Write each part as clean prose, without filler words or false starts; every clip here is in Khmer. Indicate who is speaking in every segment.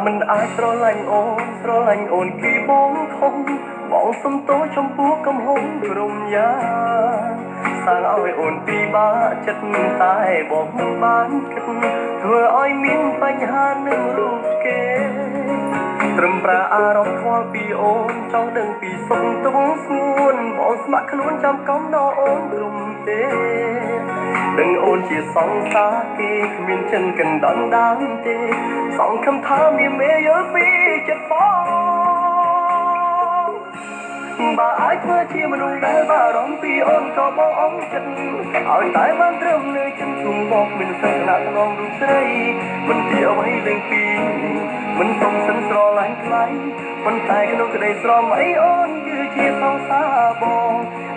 Speaker 1: មិនអាចស្រឡាញ់អូនគឺបងខំបងសុំទោសចំពោះកំហុសក្រុមយ៉ាសាងឲ្យអូនពិបាកចិត្តតែបងមិនបានគិតធ្វើឲ្យមានបញ្ហានឹងរូបគេត្រឹមប្រាអារម្មណ៍ខ្វល់ពីអូនចង់ដឹងពីសុខទុក្ខស្ងួនបងស្ម័គ្រខ្លួនចាំកំណោអូនក្រុមទេដឹងអូនជាសង្សារគេគ្មានចិនកណ្ដន់ដើមទេសងខំថាមានមេយល់ពីចិត្តបងបើអាចធ្វើជាមនុស្សដែលបារម្ភពីអូនក៏បងអងចិត្តឲ្យតែបានត្រឹមនៅចិនជុំបងមិនសើណាក្នុងរូបស្រីមិនជាអ្វីលេងពីមិនសុំសិនស្រឡាញ់ថ្លៃប៉ុន្តែក្នុងក្តីស្រមអីអូនគឺជាសង្សារបង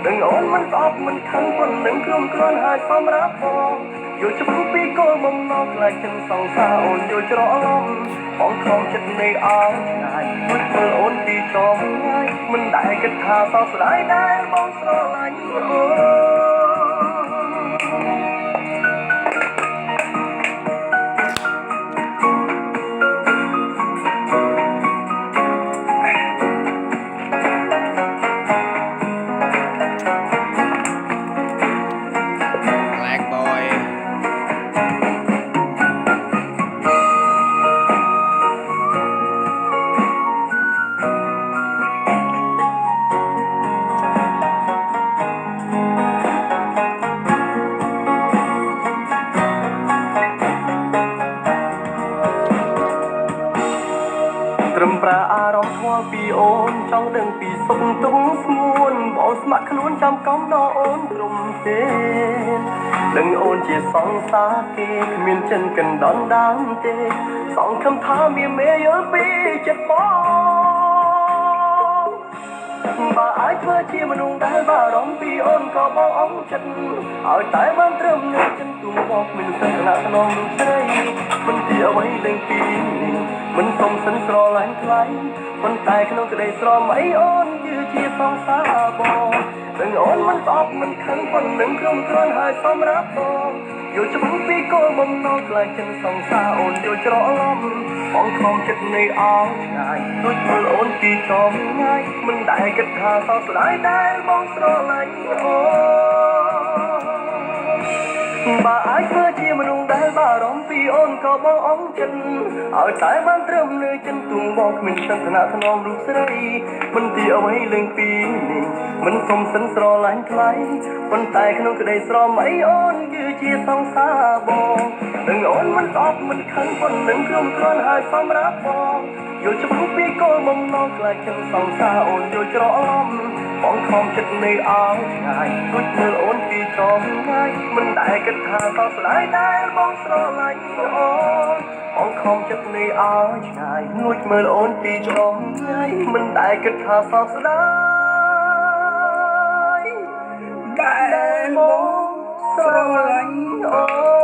Speaker 1: ដឹងអូនមិនស្អប់មិនខឹងប៉ុន្តែក្រុមគ្រាន់ហើយសម្រាប់បងយល់ច្បាស់ពីគោលបំណងខ្លាចចិនសង្សារអូនយល់ច្រឡំបងខំចិត្តនៃអោឆ្ងាយមិនមើលអូនពីចោលងាយមិនដែលគិតថាសោកស្ដាយដែលបងស្រឡាញ់អូត្រឹមប្រាអារម្មណ៍ខ្វល់ពីអូនចង់ដឹងពីសុខទុក្ខស្ងួនបងស្ម័គ្រខ្លួនចាំកំណោអូនក្រុមទេដឹងអូនជាសង្សារគេគ្មានចិនកណ្ដន់ដើមទេសងខំថាមានមេយល់ពីចិត្តបងបើអាចធ្វើជាមនុស្សដែលបារម្ភពីអូនក៏បងអងចិត្តឲ្យតែបានត្រឹមនៅចិនទូមកមិនសឹងណាក្នុងរូបស្រីមិនជាអ្វីលេងពីមិនសុំសិនស្រឡាញ់ថ្លៃប៉ុន្តែក្នុងក្តីស្រមអីអូនគឺជាសង្សារបងដឹងអូនមិនស្អប់មិនខឹងប៉ុន្តែក្រុមគ្រាន់ហើយសម្រាប់បងយល់ច្បាស់ពីគោលបំណងខ្លាចចិនសង្សារអូនយល់ច្រឡំបងខំចិត្តនៃអោឆ្ងាយដូចមើលអូនពីចោលងាយមិនដែលគិតថាសោកស្ដាយដែលបងស្រឡាញ់អូបើអាចធ្វើជាមនុស្សដែលបារម្ភពីអូនក៏បងអងចិត្តឲ្យតែបានត្រឹមនៅចិនទូបងគ្មានសិនឋានៈថ្នមរូបស្រីមិនទីអ្វីលេងពីនេះមិនសុំសិនស្រឡាញ់ថ្លៃប៉ុន្តែក្នុងក្តីស្រមអីអូនគឺជាសង្សារបងដឹងអូនមិនស្អប់មិនខឹងប៉ុន្តែក្រុមគ្រាន់ហើយសម្រាប់បងយល់ច្បាស់ពីគោលបំណងខ្លាចចិនសង្សារអូនយល់ច្រឡំបងខំចិត្តនៃអោឆ្ងាយដូចមើលអូនពីចោលងាយមិនដែលគិតថាសោកស្ដាយដែលបងស្រឡាញ់អូនបងខំចិត្តនៃអោឆ្ងាយងួចមើលអូនពីចោលងាយមិនដែលគិតថាសោកស្ដាយដែលបងស្រឡាញ់អូ